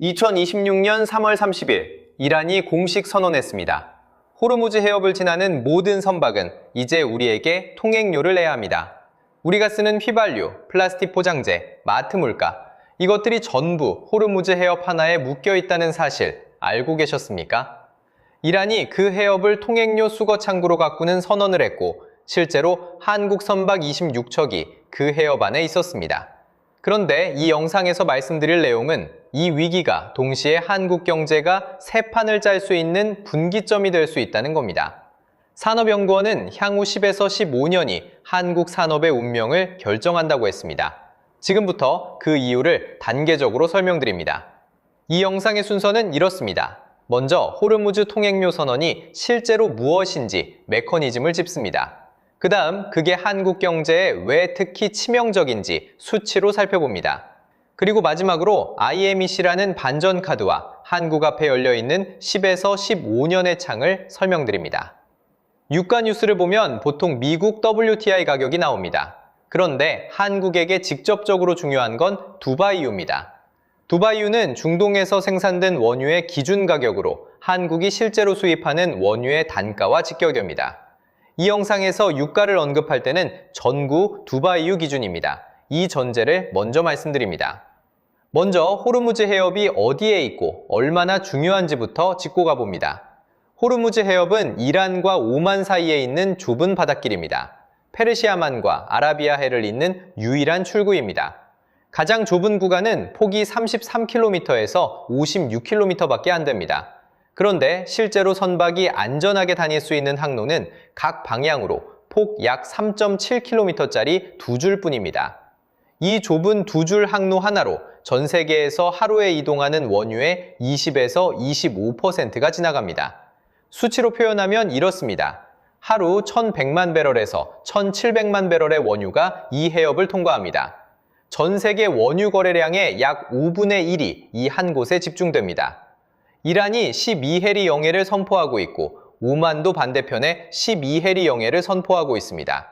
2026년 3월 30일, 이란이 공식 선언했습니다. 호르무즈 해협을 지나는 모든 선박은 이제 우리에게 통행료를 내야 합니다. 우리가 쓰는 휘발유, 플라스틱 포장재, 마트 물가, 이것들이 전부 호르무즈 해협 하나에 묶여 있다는 사실 알고 계셨습니까? 이란이 그 해협을 통행료 수거 창구로 가꾸는 선언을 했고, 실제로 한국 선박 26척이 그 해협 안에 있었습니다. 그런데 이 영상에서 말씀드릴 내용은 이 위기가 동시에 한국 경제가 새 판을 짤 수 있는 분기점이 될 수 있다는 겁니다. 산업연구원은 향후 10에서 15년이 한국 산업의 운명을 결정한다고 했습니다. 지금부터 그 이유를 단계적으로 설명드립니다. 이 영상의 순서는 이렇습니다. 먼저 호르무즈 통행료 선언이 실제로 무엇인지 메커니즘을 짚습니다. 그 다음 그게 한국 경제에 왜 특히 치명적인지 수치로 살펴봅니다. 그리고 마지막으로 IMEC라는 반전 카드와 한국 앞에 열려있는 10에서 15년의 창을 설명드립니다. 유가 뉴스를 보면 보통 미국 WTI 가격이 나옵니다. 그런데 한국에게 직접적으로 중요한 건 두바이유입니다. 두바이유는 중동에서 생산된 원유의 기준 가격으로 한국이 실제로 수입하는 원유의 단가와 직격입니다. 이 영상에서 유가를 언급할 때는 전구 두바이유 기준입니다. 이 전제를 먼저 말씀드립니다. 먼저 호르무즈 해협이 어디에 있고 얼마나 중요한지부터 짚고 가봅니다. 호르무즈 해협은 이란과 오만 사이에 있는 좁은 바닷길입니다. 페르시아만과 아라비아해를 잇는 유일한 출구입니다. 가장 좁은 구간은 폭이 33km에서 56km밖에 안 됩니다. 그런데 실제로 선박이 안전하게 다닐 수 있는 항로는 각 방향으로 폭 약 3.7km짜리 두 줄뿐입니다. 이 좁은 두 줄 항로 하나로 전 세계에서 하루에 이동하는 원유의 20에서 25%가 지나갑니다. 수치로 표현하면 이렇습니다. 하루 1100만 배럴에서 1700만 배럴의 원유가 이 해협을 통과합니다. 전 세계 원유 거래량의 약 5분의 1이 이 한 곳에 집중됩니다. 이란이 12해리 영해를 선포하고 있고 오만도 반대편에 12해리 영해를 선포하고 있습니다.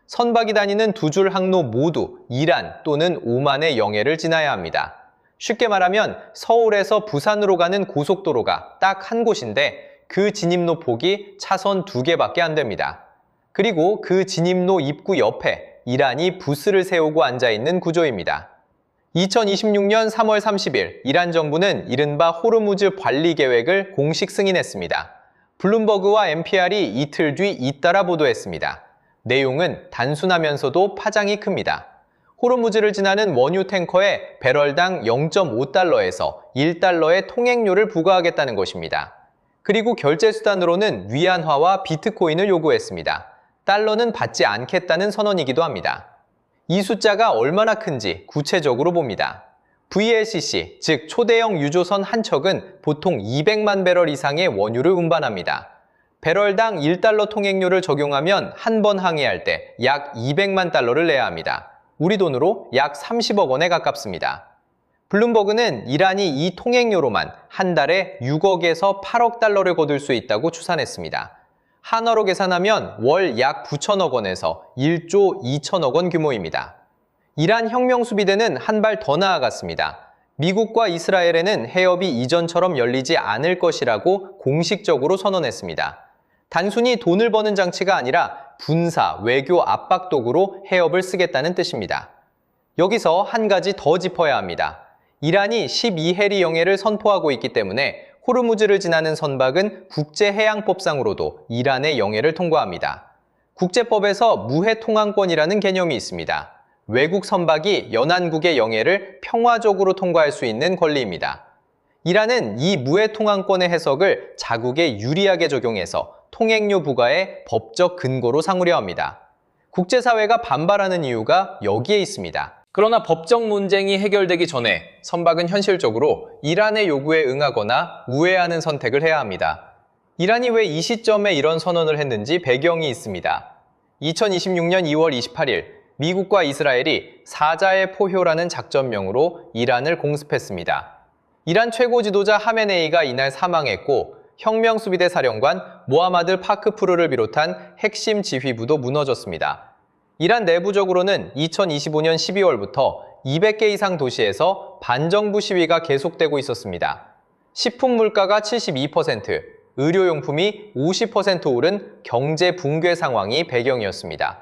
선박이 다니는 두 줄 항로 모두 이란 또는 오만의 영해를 지나야 합니다. 쉽게 말하면 서울에서 부산으로 가는 고속도로가 딱 한 곳인데 그 진입로 폭이 차선 2개밖에 안 됩니다. 그리고 그 진입로 입구 옆에 이란이 부스를 세우고 앉아있는 구조입니다. 2026년 3월 30일 이란 정부는 이른바 호르무즈 관리 계획을 공식 승인했습니다. 블룸버그와 NPR이 이틀 뒤 잇따라 보도했습니다. 내용은 단순하면서도 파장이 큽니다. 호르무즈를 지나는 원유 탱커에 배럴당 0.5달러에서 1달러의 통행료를 부과하겠다는 것입니다. 그리고 결제 수단으로는 위안화와 비트코인을 요구했습니다. 달러는 받지 않겠다는 선언이기도 합니다. 이 숫자가 얼마나 큰지 구체적으로 봅니다. VLCC, 즉 초대형 유조선 한 척은 보통 200만 배럴 이상의 원유를 운반합니다. 배럴당 1달러 통행료를 적용하면 한 번 항해할 때 약 200만 달러를 내야 합니다. 우리 돈으로 약 30억 원에 가깝습니다. 블룸버그는 이란이 이 통행료로만 한 달에 6억에서 8억 달러를 거둘 수 있다고 추산했습니다. 한화로 계산하면 월 약 9천억 원에서 1조 2천억 원 규모입니다. 이란 혁명수비대는 한 발 더 나아갔습니다. 미국과 이스라엘에는 해협이 이전처럼 열리지 않을 것이라고 공식적으로 선언했습니다. 단순히 돈을 버는 장치가 아니라 군사, 외교 압박 도구로 해협을 쓰겠다는 뜻입니다. 여기서 한 가지 더 짚어야 합니다. 이란이 12해리 영해를 선포하고 있기 때문에 호르무즈를 지나는 선박은 국제해양법상으로도 이란의 영해를 통과합니다. 국제법에서 무해통항권이라는 개념이 있습니다. 외국 선박이 연안국의 영해를 평화적으로 통과할 수 있는 권리입니다. 이란은 이 무해통항권의 해석을 자국에 유리하게 적용해서 통행료 부과의 법적 근거로 삼으려 합니다. 국제사회가 반발하는 이유가 여기에 있습니다. 그러나 법적 논쟁이 해결되기 전에 선박은 현실적으로 이란의 요구에 응하거나 우회하는 선택을 해야 합니다. 이란이 왜 이 시점에 이런 선언을 했는지 배경이 있습니다. 2026년 2월 28일 미국과 이스라엘이 사자의 포효라는 작전명으로 이란을 공습했습니다. 이란 최고 지도자 하메네이가 이날 사망했고 혁명수비대 사령관 모하마드 파크푸르를 비롯한 핵심 지휘부도 무너졌습니다. 이란 내부적으로는 2025년 12월부터 200개 이상 도시에서 반정부 시위가 계속되고 있었습니다. 식품 물가가 72%, 의료용품이 50% 오른 경제 붕괴 상황이 배경이었습니다.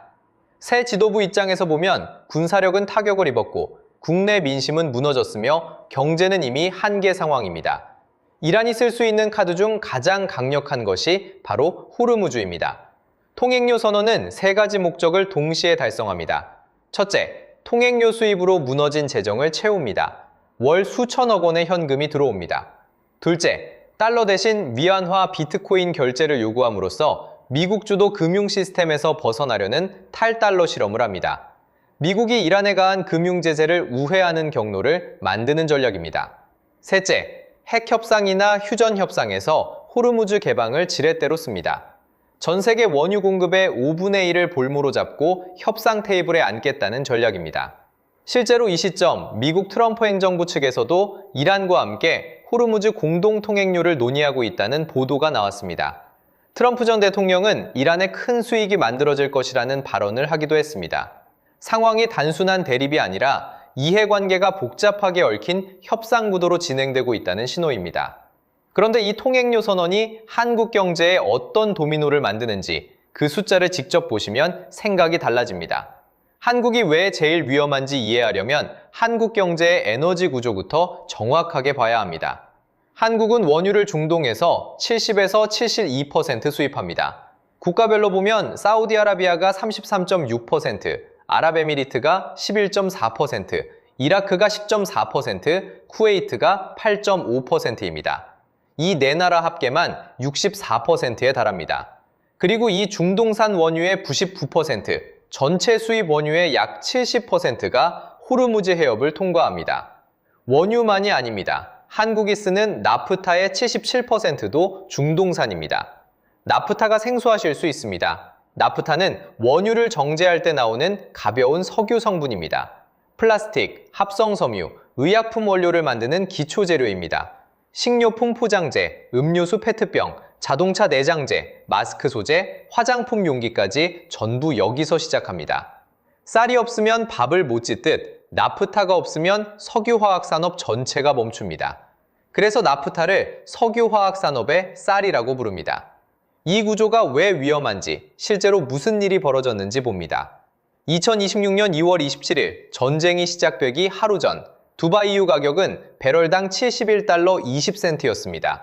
새 지도부 입장에서 보면 군사력은 타격을 입었고 국내 민심은 무너졌으며 경제는 이미 한계 상황입니다. 이란이 쓸 수 있는 카드 중 가장 강력한 것이 바로 호르무즈입니다. 통행료 선언은 세 가지 목적을 동시에 달성합니다. 첫째, 통행료 수입으로 무너진 재정을 채웁니다. 월 수천억 원의 현금이 들어옵니다. 둘째, 달러 대신 위안화 비트코인 결제를 요구함으로써 미국 주도 금융 시스템에서 벗어나려는 탈달러 실험을 합니다. 미국이 이란에 가한 금융 제재를 우회하는 경로를 만드는 전략입니다. 셋째, 핵 협상이나 휴전 협상에서 호르무즈 개방을 지렛대로 씁니다. 전 세계 원유 공급의 5분의 1을 볼모로 잡고 협상 테이블에 앉겠다는 전략입니다. 실제로 이 시점 미국 트럼프 행정부 측에서도 이란과 함께 호르무즈 공동 통행료를 논의하고 있다는 보도가 나왔습니다. 트럼프 전 대통령은 이란에 큰 수익이 만들어질 것이라는 발언을 하기도 했습니다. 상황이 단순한 대립이 아니라 이해관계가 복잡하게 얽힌 협상 구도로 진행되고 있다는 신호입니다. 그런데 이 통행료 선언이 한국 경제에 어떤 도미노를 만드는지 그 숫자를 직접 보시면 생각이 달라집니다. 한국이 왜 제일 위험한지 이해하려면 한국 경제의 에너지 구조부터 정확하게 봐야 합니다. 한국은 원유를 중동에서 70에서 72% 수입합니다. 국가별로 보면 사우디아라비아가 33.6%, 아랍에미리트가 11.4%, 이라크가 10.4%, 쿠웨이트가 8.5%입니다. 이 네 나라 합계만 64%에 달합니다. 그리고 이 중동산 원유의 99%, 전체 수입 원유의 약 70%가 호르무즈 해협을 통과합니다. 원유만이 아닙니다. 한국이 쓰는 나프타의 77%도 중동산입니다. 나프타가 생소하실 수 있습니다. 나프타는 원유를 정제할 때 나오는 가벼운 석유 성분입니다. 플라스틱, 합성섬유, 의약품 원료를 만드는 기초재료입니다. 식료품 포장재, 음료수 페트병, 자동차 내장재, 마스크 소재, 화장품 용기까지 전부 여기서 시작합니다. 쌀이 없으면 밥을 못 짓듯 나프타가 없으면 석유화학산업 전체가 멈춥니다. 그래서 나프타를 석유화학산업의 쌀이라고 부릅니다. 이 구조가 왜 위험한지, 실제로 무슨 일이 벌어졌는지 봅니다. 2026년 2월 27일 전쟁이 시작되기 하루 전 두바이유 가격은 배럴당 71달러 20센트였습니다.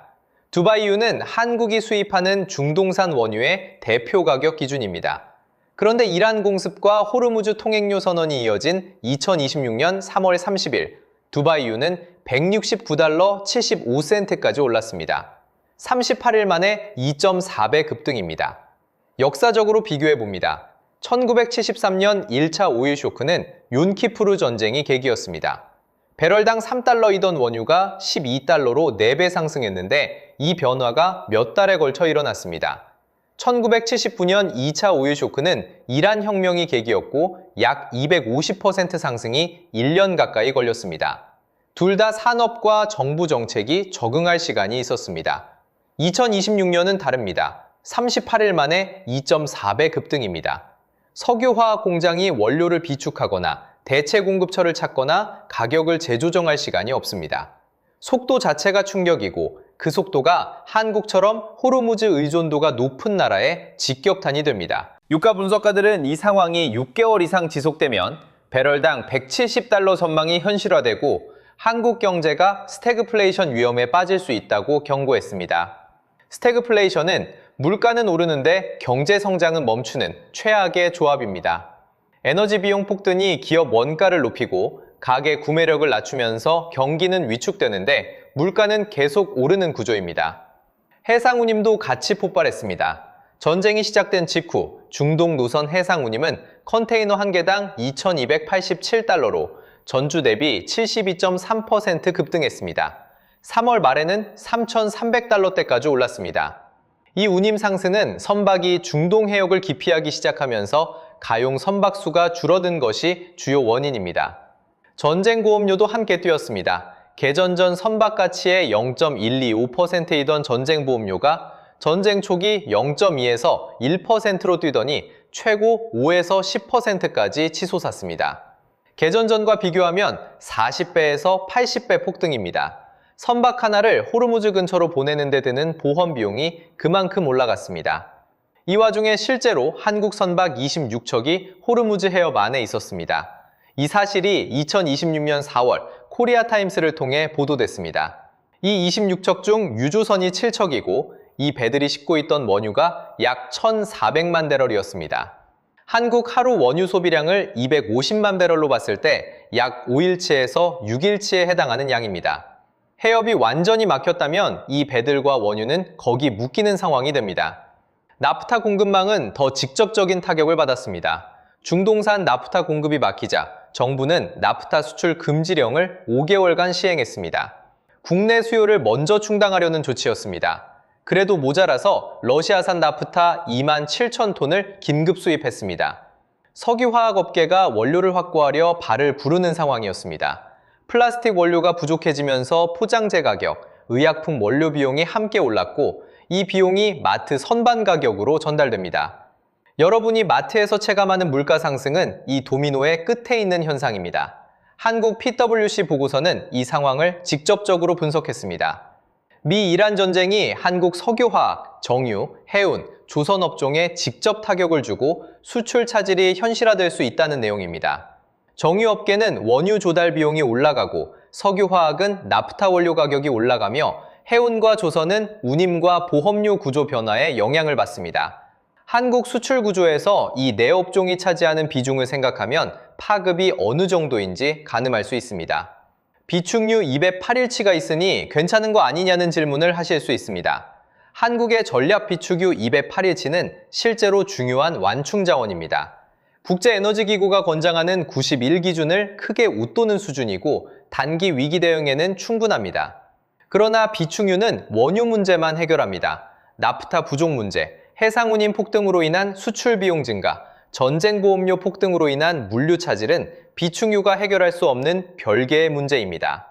두바이유는 한국이 수입하는 중동산 원유의 대표 가격 기준입니다. 그런데 이란 공습과 호르무즈 통행료 선언이 이어진 2026년 3월 30일, 두바이유는 169달러 75센트까지 올랐습니다. 38일 만에 2.4배 급등입니다. 역사적으로 비교해봅니다. 1973년 1차 오일 쇼크는 욤키푸르 전쟁이 계기였습니다. 배럴당 3달러이던 원유가 12달러로 4배 상승했는데 이 변화가 몇 달에 걸쳐 일어났습니다. 1979년 2차 오일 쇼크는 이란 혁명이 계기였고 약 250% 상승이 1년 가까이 걸렸습니다. 둘 다 산업과 정부 정책이 적응할 시간이 있었습니다. 2026년은 다릅니다. 38일 만에 2.4배 급등입니다. 석유화학 공장이 원료를 비축하거나 대체 공급처를 찾거나 가격을 재조정할 시간이 없습니다. 속도 자체가 충격이고 그 속도가 한국처럼 호르무즈 의존도가 높은 나라의 직격탄이 됩니다. 유가 분석가들은 이 상황이 6개월 이상 지속되면 배럴당 170달러 전망이 현실화되고 한국 경제가 스태그플레이션 위험에 빠질 수 있다고 경고했습니다. 스태그플레이션은 물가는 오르는데 경제 성장은 멈추는 최악의 조합입니다. 에너지 비용 폭등이 기업 원가를 높이고 가계 구매력을 낮추면서 경기는 위축되는데 물가는 계속 오르는 구조입니다. 해상운임도 같이 폭발했습니다. 전쟁이 시작된 직후 중동 노선 해상운임은 컨테이너 한 개당 2,287달러로 전주 대비 72.3% 급등했습니다. 3월 말에는 3,300달러대까지 올랐습니다. 이 운임 상승은 선박이 중동 해역을 기피하기 시작하면서 가용 선박 수가 줄어든 것이 주요 원인입니다. 전쟁 보험료도 함께 뛰었습니다. 개전 전 선박 가치의 0.125%이던 전쟁 보험료가 전쟁 초기 0.2에서 1%로 뛰더니 최고 5에서 10%까지 치솟았습니다. 개전전과 비교하면 40배에서 80배 폭등입니다. 선박 하나를 호르무즈 근처로 보내는 데 드는 보험 비용이 그만큼 올라갔습니다. 이 와중에 실제로 한국 선박 26척이 호르무즈 해협 안에 있었습니다. 이 사실이 2026년 4월 코리아타임스를 통해 보도됐습니다. 이 26척 중 유조선이 7척이고 이 배들이 싣고 있던 원유가 약 1,400만 배럴이었습니다. 한국 하루 원유 소비량을 250만 배럴로 봤을 때 약 5일치에서 6일치에 해당하는 양입니다. 해협이 완전히 막혔다면 이 배들과 원유는 거기 묶이는 상황이 됩니다. 나프타 공급망은 더 직접적인 타격을 받았습니다. 중동산 나프타 공급이 막히자 정부는 나프타 수출 금지령을 5개월간 시행했습니다. 국내 수요를 먼저 충당하려는 조치였습니다. 그래도 모자라서 러시아산 나프타 2만 7천 톤을 긴급 수입했습니다. 석유화학업계가 원료를 확보하려 발을 부르는 상황이었습니다. 플라스틱 원료가 부족해지면서 포장재 가격, 의약품 원료 비용이 함께 올랐고 이 비용이 마트 선반 가격으로 전달됩니다. 여러분이 마트에서 체감하는 물가 상승은 이 도미노의 끝에 있는 현상입니다. 한국 PwC 보고서는 이 상황을 직접적으로 분석했습니다. 미-이란 전쟁이 한국 석유화학, 정유, 해운, 조선업종에 직접 타격을 주고 수출 차질이 현실화될 수 있다는 내용입니다. 정유업계는 원유 조달 비용이 올라가고 석유화학은 나프타 원료 가격이 올라가며 해운과 조선은 운임과 보험료 구조 변화에 영향을 받습니다. 한국 수출 구조에서 이 네 업종이 차지하는 비중을 생각하면 파급이 어느 정도인지 가늠할 수 있습니다. 비축유 208일치가 있으니 괜찮은 거 아니냐는 질문을 하실 수 있습니다. 한국의 전략 비축유 208일치는 실제로 중요한 완충 자원입니다. 국제에너지기구가 권장하는 91 기준을 크게 웃도는 수준이고 단기 위기 대응에는 충분합니다. 그러나 비축유는 원유 문제만 해결합니다. 나프타 부족 문제, 해상운임 폭등으로 인한 수출 비용 증가, 전쟁보험료 폭등으로 인한 물류 차질은 비축유가 해결할 수 없는 별개의 문제입니다.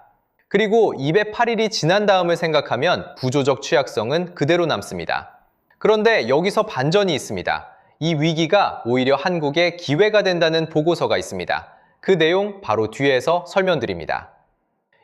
그리고 208일이 지난 다음을 생각하면 구조적 취약성은 그대로 남습니다. 그런데 여기서 반전이 있습니다. 이 위기가 오히려 한국의 기회가 된다는 보고서가 있습니다. 그 내용 바로 뒤에서 설명드립니다.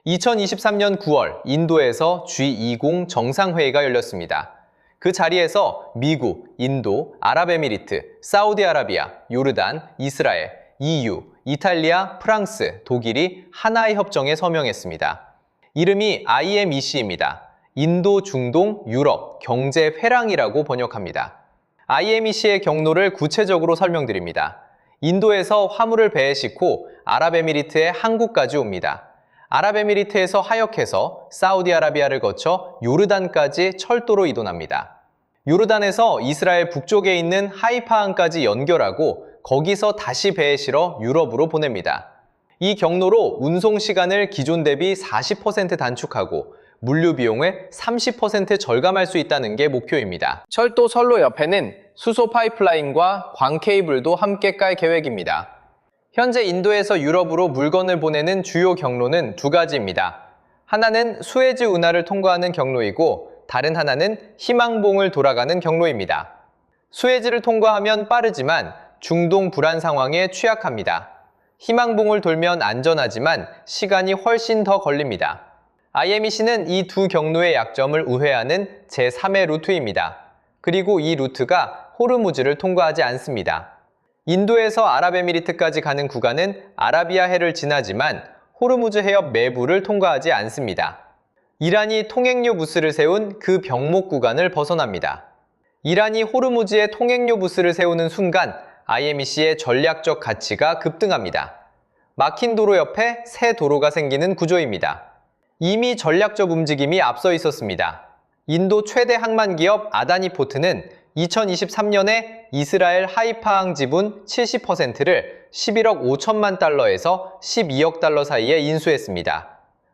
2023년 9월 인도에서 G20 정상회의가 열렸습니다. 그 자리에서 미국, 인도, 아랍에미리트, 사우디아라비아, 요르단, 이스라엘, EU, 이탈리아, 프랑스, 독일이 하나의 협정에 서명했습니다. 이름이 IMEC입니다. 인도, 중동, 유럽, 경제 회랑이라고 번역합니다. IMEC의 경로를 구체적으로 설명드립니다. 인도에서 화물을 배에 싣고 아랍에미리트의 항구까지 옵니다. 아랍에미리트에서 하역해서 사우디아라비아를 거쳐 요르단까지 철도로 이동합니다. 요르단에서 이스라엘 북쪽에 있는 하이파항까지 연결하고 거기서 다시 배에 실어 유럽으로 보냅니다. 이 경로로 운송 시간을 기존 대비 40% 단축하고 물류 비용을 30% 절감할 수 있다는 게 목표입니다. 철도 선로 옆에는 수소 파이프라인과 광 케이블도 함께 깔 계획입니다. 현재 인도에서 유럽으로 물건을 보내는 주요 경로는 두 가지입니다. 하나는 수에즈 운하를 통과하는 경로이고 다른 하나는 희망봉을 돌아가는 경로입니다. 수에즈를 통과하면 빠르지만 중동 불안 상황에 취약합니다. 희망봉을 돌면 안전하지만 시간이 훨씬 더 걸립니다. IMEC는 이 두 경로의 약점을 우회하는 제3의 루트입니다. 그리고 이 루트가 호르무즈를 통과하지 않습니다. 인도에서 아랍에미리트까지 가는 구간은 아라비아해를 지나지만 호르무즈 해협 내부를 통과하지 않습니다. 이란이 통행료 부스를 세운 그 병목 구간을 벗어납니다. 이란이 호르무즈에 통행료 부스를 세우는 순간 IMEC의 전략적 가치가 급등합니다. 막힌 도로 옆에 새 도로가 생기는 구조입니다. 이미 전략적 움직임이 앞서 있었습니다. 인도 최대 항만 기업 아다니 포트는 2023년에 이스라엘 하이파항 지분 70%를 11억 5천만 달러에서 12억 달러 사이에 인수했습니다.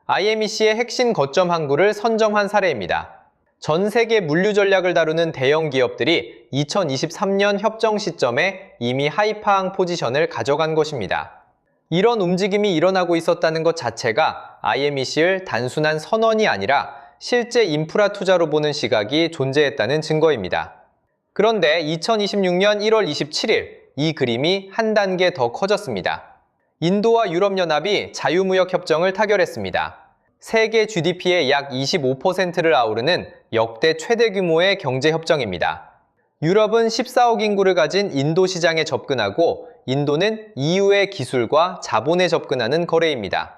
IMEC의 핵심 거점 항구를 선정한 사례입니다. 전 세계 물류 전략을 다루는 대형 기업들이 2023년 협정 시점에 이미 하이파항 포지션을 가져간 것입니다. 이런 움직임이 일어나고 있었다는 것 자체가 IMEC를 단순한 선언이 아니라 실제 인프라 투자로 보는 시각이 존재했다는 증거입니다. 그런데 2026년 1월 27일 이 그림이 한 단계 더 커졌습니다. 인도와 유럽연합이 자유무역협정을 타결했습니다. 세계 GDP의 약 25%를 아우르는 역대 최대 규모의 경제협정입니다. 유럽은 14억 인구를 가진 인도 시장에 접근하고 인도는 EU의 기술과 자본에 접근하는 거래입니다.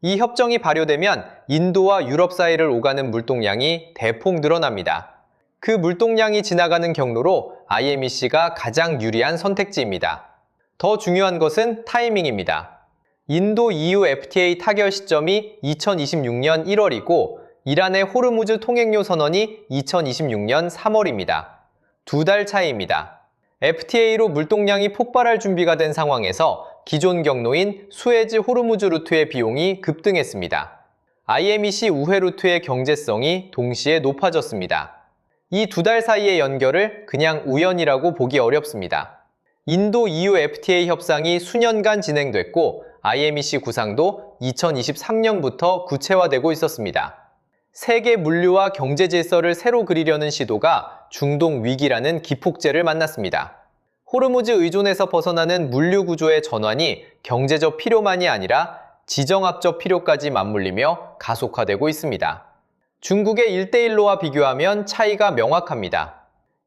이 협정이 발효되면 인도와 유럽 사이를 오가는 물동량이 대폭 늘어납니다. 그 물동량이 지나가는 경로로 IMEC가 가장 유리한 선택지입니다. 더 중요한 것은 타이밍입니다. 인도 EU FTA 타결 시점이 2026년 1월이고 이란의 호르무즈 통행료 선언이 2026년 3월입니다. 2달 차이입니다. FTA로 물동량이 폭발할 준비가 된 상황에서 기존 경로인 수에즈 호르무즈 루트의 비용이 급등했습니다. IMEC 우회 루트의 경제성이 동시에 높아졌습니다. 이 2달 사이의 연결을 그냥 우연이라고 보기 어렵습니다. 인도 EU FTA 협상이 수년간 진행됐고 IMEC 구상도 2023년부터 구체화되고 있었습니다. 세계 물류와 경제 질서를 새로 그리려는 시도가 중동 위기라는 기폭제를 만났습니다. 호르무즈 의존에서 벗어나는 물류 구조의 전환이 경제적 필요만이 아니라 지정학적 필요까지 맞물리며 가속화되고 있습니다. 중국의 1대1로와 비교하면 차이가 명확합니다.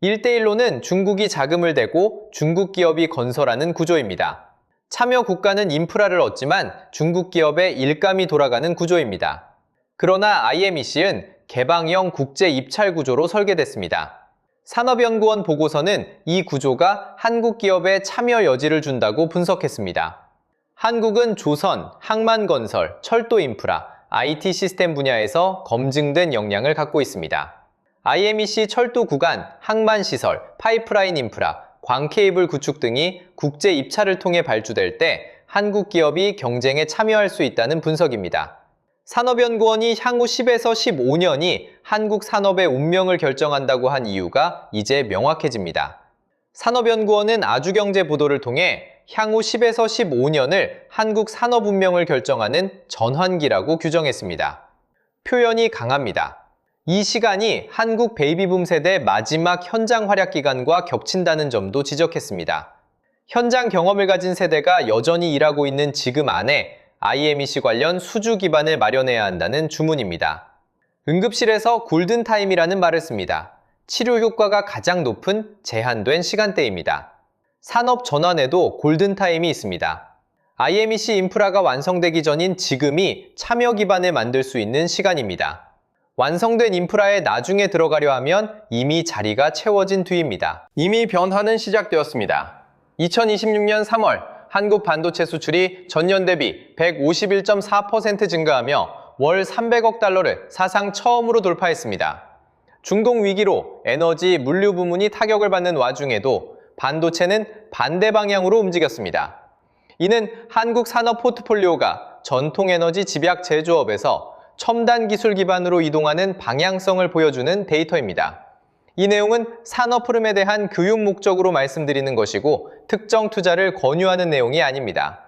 1대1로는 중국이 자금을 대고 중국 기업이 건설하는 구조입니다. 참여 국가는 인프라를 얻지만 중국 기업의 일감이 돌아가는 구조입니다. 그러나 IMEC는 개방형 국제 입찰 구조로 설계됐습니다. 산업연구원 보고서는 이 구조가 한국 기업에 참여 여지를 준다고 분석했습니다. 한국은 조선, 항만건설, 철도 인프라, IT 시스템 분야에서 검증된 역량을 갖고 있습니다. IMEC 철도 구간, 항만시설, 파이프라인 인프라, 광케이블 구축 등이 국제 입찰을 통해 발주될 때 한국 기업이 경쟁에 참여할 수 있다는 분석입니다. 산업연구원이 향후 10에서 15년이 한국 산업의 운명을 결정한다고 한 이유가 이제 명확해집니다. 산업연구원은 아주경제 보도를 통해 향후 10에서 15년을 한국 산업 운명을 결정하는 전환기라고 규정했습니다. 표현이 강합니다. 이 시간이 한국 베이비붐 세대 마지막 현장 활약 기간과 겹친다는 점도 지적했습니다. 현장 경험을 가진 세대가 여전히 일하고 있는 지금 안에 IMEC 관련 수주 기반을 마련해야 한다는 주문입니다. 응급실에서 골든타임이라는 말을 씁니다. 치료 효과가 가장 높은 제한된 시간대입니다. 산업 전환에도 골든타임이 있습니다. IMEC 인프라가 완성되기 전인 지금이 참여 기반을 만들 수 있는 시간입니다. 완성된 인프라에 나중에 들어가려 하면 이미 자리가 채워진 뒤입니다. 이미 변화는 시작되었습니다. 2026년 3월 한국 반도체 수출이 전년 대비 151.4% 증가하며 월 300억 달러를 사상 처음으로 돌파했습니다. 중동 위기로 에너지, 물류 부문이 타격을 받는 와중에도 반도체는 반대 방향으로 움직였습니다. 이는 한국 산업 포트폴리오가 전통 에너지 집약 제조업에서 첨단 기술 기반으로 이동하는 방향성을 보여주는 데이터입니다. 이 내용은 산업 흐름에 대한 교육 목적으로 말씀드리는 것이고 특정 투자를 권유하는 내용이 아닙니다.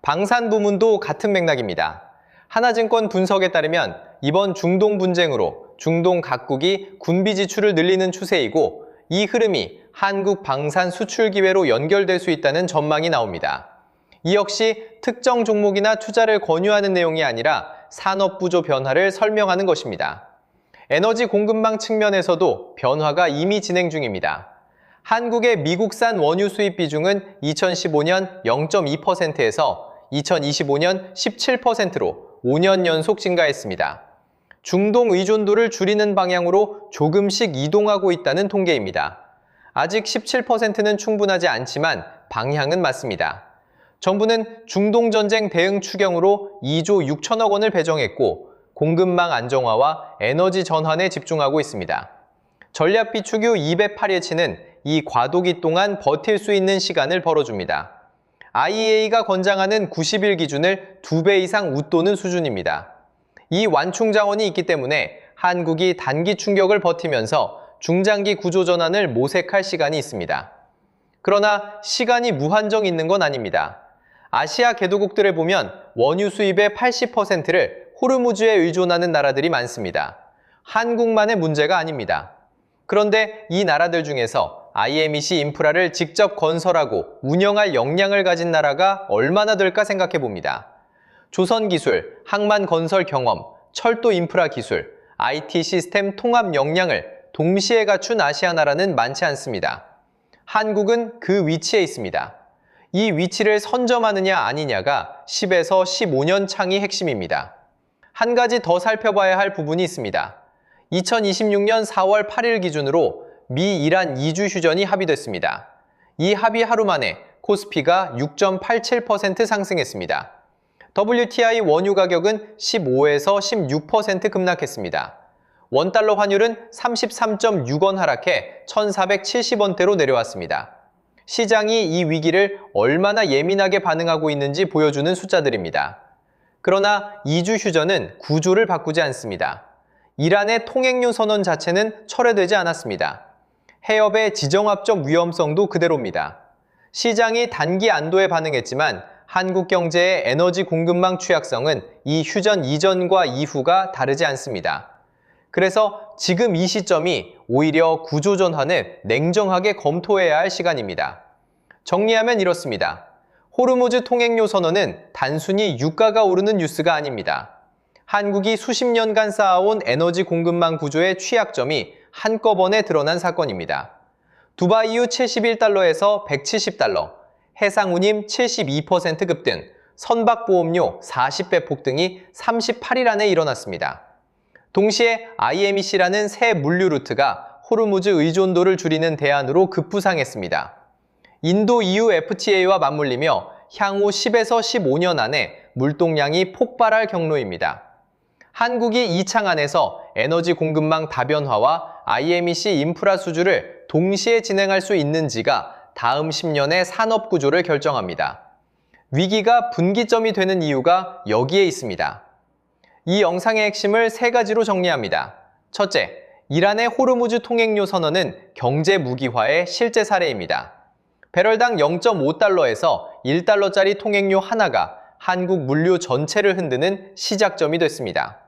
방산 부문도 같은 맥락입니다. 하나증권 분석에 따르면 이번 중동 분쟁으로 중동 각국이 군비 지출을 늘리는 추세이고 이 흐름이 한국 방산 수출 기회로 연결될 수 있다는 전망이 나옵니다. 이 역시 특정 종목이나 투자를 권유하는 내용이 아니라 산업 구조 변화를 설명하는 것입니다. 에너지 공급망 측면에서도 변화가 이미 진행 중입니다. 한국의 미국산 원유 수입 비중은 2015년 0.2%에서 2025년 17%로 5년 연속 증가했습니다. 중동 의존도를 줄이는 방향으로 조금씩 이동하고 있다는 통계입니다. 아직 17%는 충분하지 않지만 방향은 맞습니다. 정부는 중동전쟁 대응 추경으로 2조 6천억 원을 배정했고 공급망 안정화와 에너지 전환에 집중하고 있습니다. 전략 비축유 208일치는 이 과도기 동안 버틸 수 있는 시간을 벌어줍니다. IEA가 권장하는 90일 기준을 2배 이상 웃도는 수준입니다. 이 완충 자원이 있기 때문에 한국이 단기 충격을 버티면서 중장기 구조 전환을 모색할 시간이 있습니다. 그러나 시간이 무한정 있는 건 아닙니다. 아시아 개도국들을 보면 원유 수입의 80%를 호르무즈에 의존하는 나라들이 많습니다. 한국만의 문제가 아닙니다. 그런데 이 나라들 중에서 IMEC 인프라를 직접 건설하고 운영할 역량을 가진 나라가 얼마나 될까 생각해 봅니다. 조선 기술, 항만 건설 경험, 철도 인프라 기술, IT 시스템 통합 역량을 동시에 갖춘 아시아 나라는 많지 않습니다. 한국은 그 위치에 있습니다. 이 위치를 선점하느냐 아니냐가 10에서 15년 차이 핵심입니다. 한 가지 더 살펴봐야 할 부분이 있습니다. 2026년 4월 8일 기준으로 미, 이란 2주 휴전이 합의됐습니다. 이 합의 하루 만에 코스피가 6.87% 상승했습니다. WTI 원유 가격은 15에서 16% 급락했습니다. 원달러 환율은 33.6원 하락해 1,470원대로 내려왔습니다. 시장이 이 위기를 얼마나 예민하게 반응하고 있는지 보여주는 숫자들입니다. 그러나 2주 휴전은 구조를 바꾸지 않습니다. 이란의 통행료 선언 자체는 철회되지 않았습니다. 해협의 지정학적 위험성도 그대로입니다. 시장이 단기 안도에 반응했지만 한국 경제의 에너지 공급망 취약성은 이 휴전 이전과 이후가 다르지 않습니다. 그래서 지금 이 시점이 오히려 구조 전환을 냉정하게 검토해야 할 시간입니다. 정리하면 이렇습니다. 호르무즈 통행료 선언은 단순히 유가가 오르는 뉴스가 아닙니다. 한국이 수십 년간 쌓아온 에너지 공급망 구조의 취약점이 한꺼번에 드러난 사건입니다. 두바이유 71달러에서 170달러, 해상운임 72% 급등, 선박보험료 40배 폭등이 38일 안에 일어났습니다. 동시에 IMEC라는 새 물류 루트가 호르무즈 의존도를 줄이는 대안으로 급부상했습니다. 인도 EU FTA와 맞물리며 향후 10에서 15년 안에 물동량이 폭발할 경로입니다. 한국이 이 창 안에서 에너지 공급망 다변화와 IMEC 인프라 수주를 동시에 진행할 수 있는지가 다음 10년의 산업 구조를 결정합니다. 위기가 분기점이 되는 이유가 여기에 있습니다. 이 영상의 핵심을 세 가지로 정리합니다. 첫째, 이란의 호르무즈 통행료 선언은 경제 무기화의 실제 사례입니다. 배럴당 0.5달러에서 1달러짜리 통행료 하나가 한국 물류 전체를 흔드는 시작점이 됐습니다.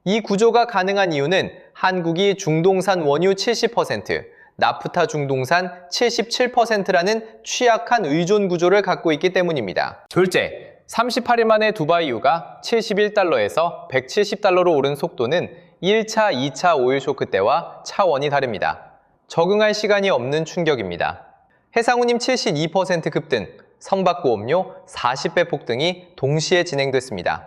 이 구조가 가능한 이유는 한국이 중동산 원유 70%, 나프타 중동산 77%라는 취약한 의존 구조를 갖고 있기 때문입니다. 둘째, 38일 만에 두바이유가 71달러에서 170달러로 오른 속도는 1차, 2차 오일 쇼크 때와 차원이 다릅니다. 적응할 시간이 없는 충격입니다. 해상운임 72% 급등, 선박보험료 40배 폭등이 동시에 진행됐습니다.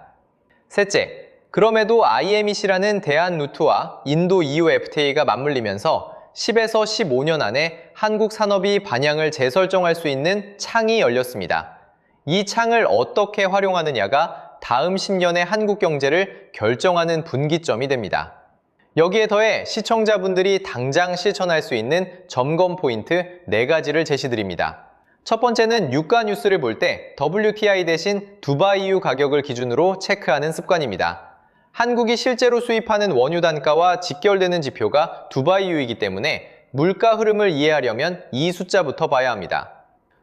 셋째, 그럼에도 IMEC라는 대한 루트와 인도 EU FTA가 맞물리면서 10에서 15년 안에 한국 산업이 방향을 재설정할 수 있는 창이 열렸습니다. 이 창을 어떻게 활용하느냐가 다음 10년의 한국 경제를 결정하는 분기점이 됩니다. 여기에 더해 시청자분들이 당장 실천할 수 있는 점검 포인트 4가지를 제시드립니다. 첫 번째는 유가 뉴스를 볼 때 WTI 대신 두바이유 가격을 기준으로 체크하는 습관입니다. 한국이 실제로 수입하는 원유 단가와 직결되는 지표가 두바이유이기 때문에 물가 흐름을 이해하려면 이 숫자부터 봐야 합니다.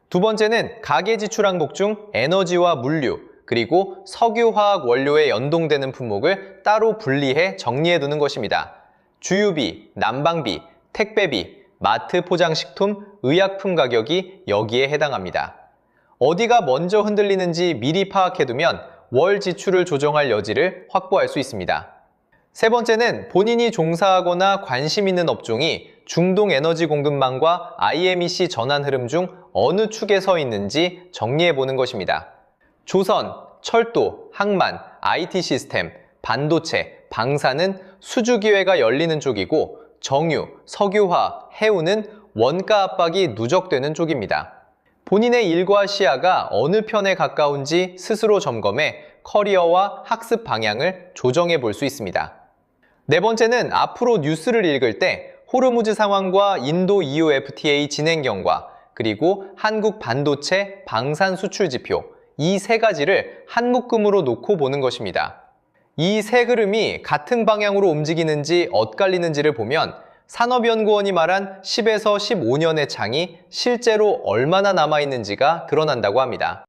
두 번째는 가계 지출 항목 중 에너지와 물류, 그리고 석유화학 원료에 연동되는 품목을 따로 분리해 정리해두는 것입니다. 주유비, 난방비, 택배비, 마트 포장식품, 의약품 가격이 여기에 해당합니다. 어디가 먼저 흔들리는지 미리 파악해두면 월 지출을 조정할 여지를 확보할 수 있습니다. 세 번째는 본인이 종사하거나 관심 있는 업종이 중동 에너지 공급망과 IMEC 전환 흐름 중 어느 축에 서 있는지 정리해보는 것입니다. 조선, 철도, 항만, IT 시스템, 반도체, 방사는 수주 기회가 열리는 쪽이고 정유, 석유화학, 해운은 원가 압박이 누적되는 쪽입니다. 본인의 일과 시야가 어느 편에 가까운지 스스로 점검해 커리어와 학습 방향을 조정해 볼 수 있습니다. 네 번째는 앞으로 뉴스를 읽을 때 호르무즈 상황과 인도 EU FTA 진행 경과, 그리고 한국 반도체, 방산 수출 지표, 이 세 가지를 한 묶음으로 놓고 보는 것입니다. 이 세 흐름이 같은 방향으로 움직이는지 엇갈리는지를 보면 산업연구원이 말한 10에서 15년의 창이 실제로 얼마나 남아있는지가 드러난다고 합니다.